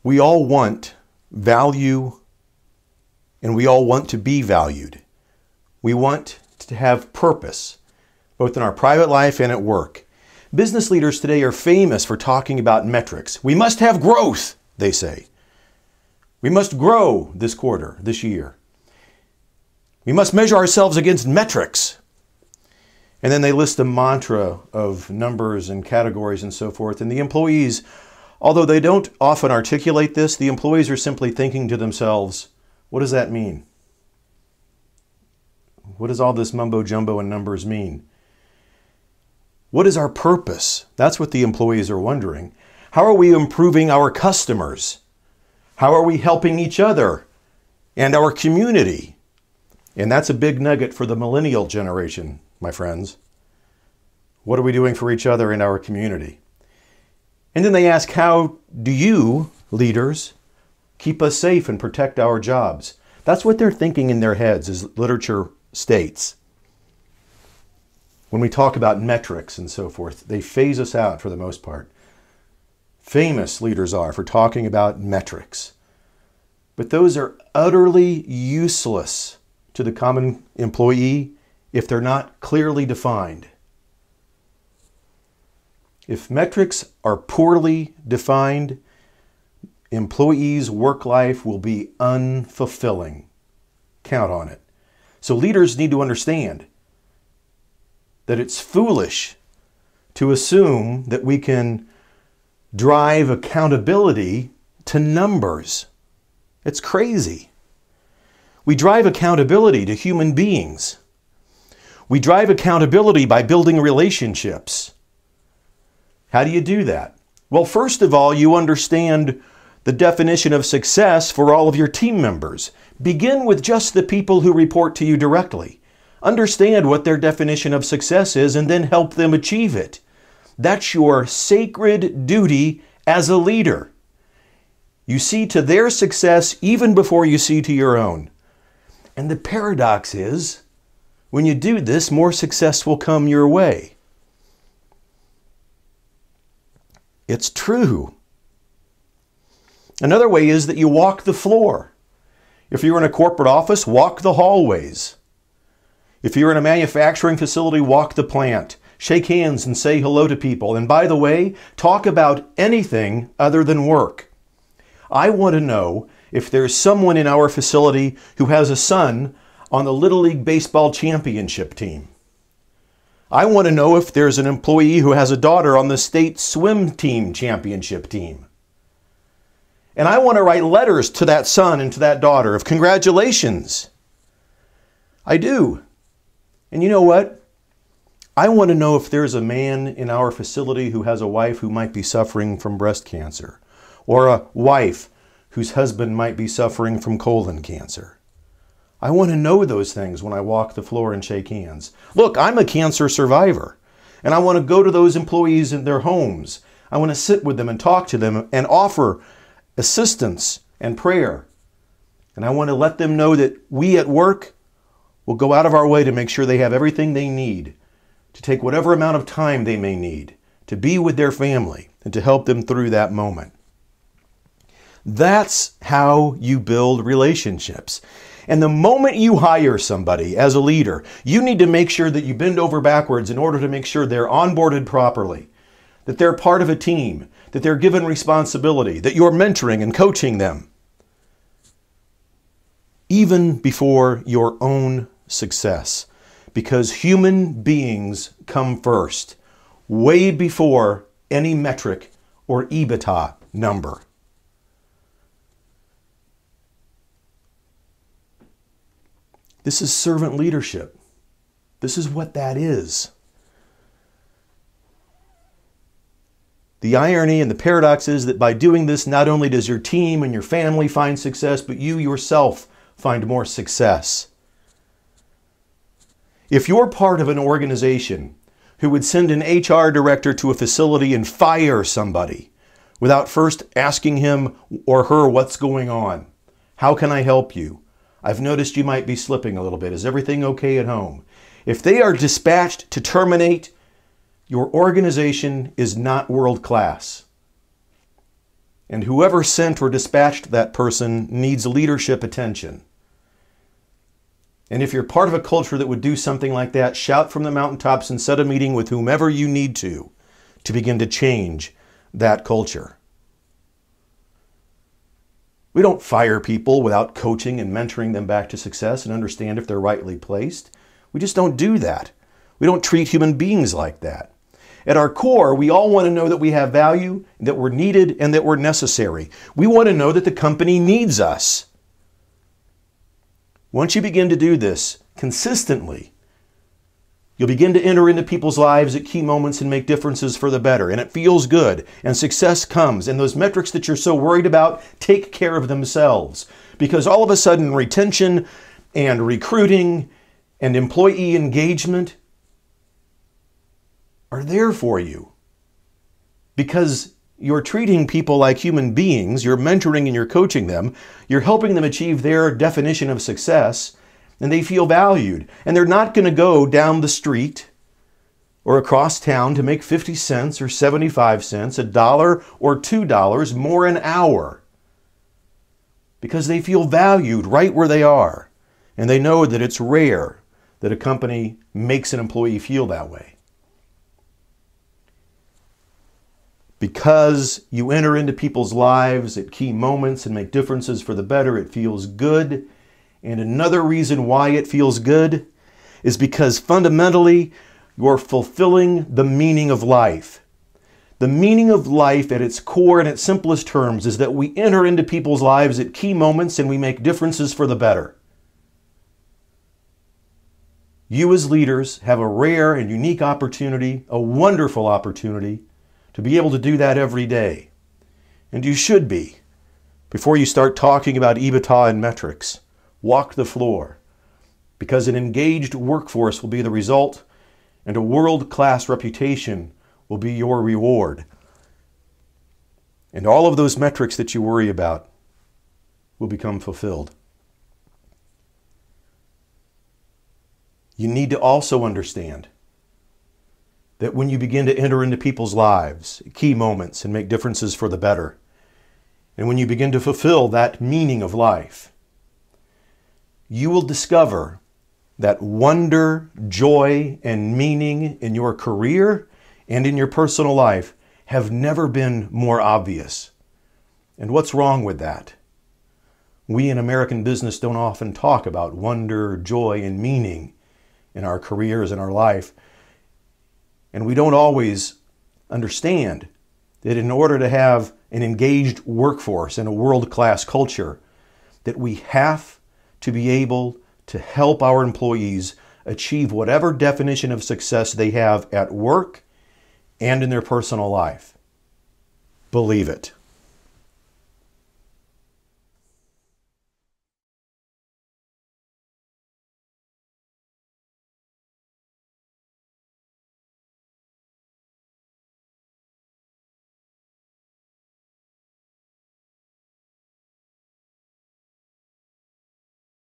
We all want value, and we all want to be valued. We want to have purpose, both in our private life and at work. Business leaders today are famous for talking about metrics. We must have growth, they say. We must grow this quarter, this year. We must measure ourselves against metrics. And then they list a mantra of numbers and categories and so forth. And the employees, although they don't often articulate this, the employees are simply thinking to themselves, what does that mean? What does all this mumbo jumbo and numbers mean? What is our purpose? That's what the employees are wondering. How are we improving our customers? How are we helping each other and our community? And that's a big nugget for the millennial generation, my friends. What are we doing for each other and our community? And then they ask, how do you, leaders, keep us safe and protect our jobs? That's what they're thinking in their heads, as literature states. When we talk about metrics and so forth, they phase us out for the most part. Famous leaders are for talking about metrics. But those are utterly useless to the common employee if they're not clearly defined. If metrics are poorly defined, employees' work life will be unfulfilling. Count on it. So leaders need to understand that it's foolish to assume that we can drive accountability to numbers. It's crazy. We drive accountability to human beings. We drive accountability by building relationships. How do you do that? Well, first of all, you understand the definition of success for all of your team members. Begin with just the people who report to you directly. Understand what their definition of success is and then help them achieve it. That's your sacred duty as a leader. You see to their success even before you see to your own. And the paradox is, when you do this, more success will come your way. It's true. Another way is that you walk the floor. If you're in a corporate office, walk the hallways. If you're in a manufacturing facility, walk the plant. Shake hands and say hello to people. And by the way, talk about anything other than work. I want to know if there's someone in our facility who has a son on the Little League Baseball Championship team. I want to know if there's an employee who has a daughter on the state swim team championship team. And I want to write letters to that son and to that daughter of congratulations. I do. And you know what? I want to know if there's a man in our facility who has a wife who might be suffering from breast cancer, or a wife whose husband might be suffering from colon cancer. I want to know those things when I walk the floor and shake hands. Look, I'm a cancer survivor, and I want to go to those employees in their homes. I want to sit with them and talk to them and offer assistance and prayer. And I want to let them know that we at work will go out of our way to make sure they have everything they need, to take whatever amount of time they may need, to be with their family, and to help them through that moment. That's how you build relationships. And the moment you hire somebody as a leader, you need to make sure that you bend over backwards in order to make sure they're onboarded properly, that they're part of a team, that they're given responsibility, that you're mentoring and coaching them, even before your own success. Because human beings come first, way before any metric or EBITDA number. This is servant leadership. This is what that is. The irony and the paradox is that by doing this, not only does your team and your family find success, but you yourself find more success. If you're part of an organization who would send an HR director to a facility and fire somebody without first asking him or her what's going on, how can I help you? I've noticed you might be slipping a little bit. Is everything okay at home? If they are dispatched to terminate, your organization is not world class. And whoever sent or dispatched that person needs leadership attention. And if you're part of a culture that would do something like that, shout from the mountaintops and set a meeting with whomever you need to begin to change that culture. We don't fire people without coaching and mentoring them back to success and understand if they're rightly placed. We just don't do that. We don't treat human beings like that. At our core, we all want to know that we have value, that we're needed, and that we're necessary. We want to know that the company needs us. Once you begin to do this consistently, you'll begin to enter into people's lives at key moments and make differences for the better. And it feels good. And success comes. And those metrics that you're so worried about take care of themselves. Because all of a sudden, retention and recruiting and employee engagement are there for you. Because you're treating people like human beings. You're mentoring and you're coaching them. You're helping them achieve their definition of success. And they feel valued. And they're not going to go down the street or across town to make 50 cents or 75 cents, $1 or $2 more an hour. Because they feel valued right where they are. And they know that it's rare that a company makes an employee feel that way. Because you enter into people's lives at key moments and make differences for the better, it feels good. And another reason why it feels good is because fundamentally you're fulfilling the meaning of life. The meaning of life at its core and its simplest terms is that we enter into people's lives at key moments and we make differences for the better. You as leaders have a rare and unique opportunity, a wonderful opportunity, to be able to do that every day. And you should be. Before you start talking about EBITDA and metrics, walk the floor. Because an engaged workforce will be the result, and a world-class reputation will be your reward. And all of those metrics that you worry about will become fulfilled. You need to also understand that when you begin to enter into people's lives, key moments, and make differences for the better, and when you begin to fulfill that meaning of life, you will discover that wonder, joy, and meaning in your career and in your personal life have never been more obvious. And what's wrong with that? We in American business don't often talk about wonder, joy, and meaning in our careers and our life. And we don't always understand that in order to have an engaged workforce and a world-class culture, that we have to be able to help our employees achieve whatever definition of success they have at work and in their personal life. Believe it.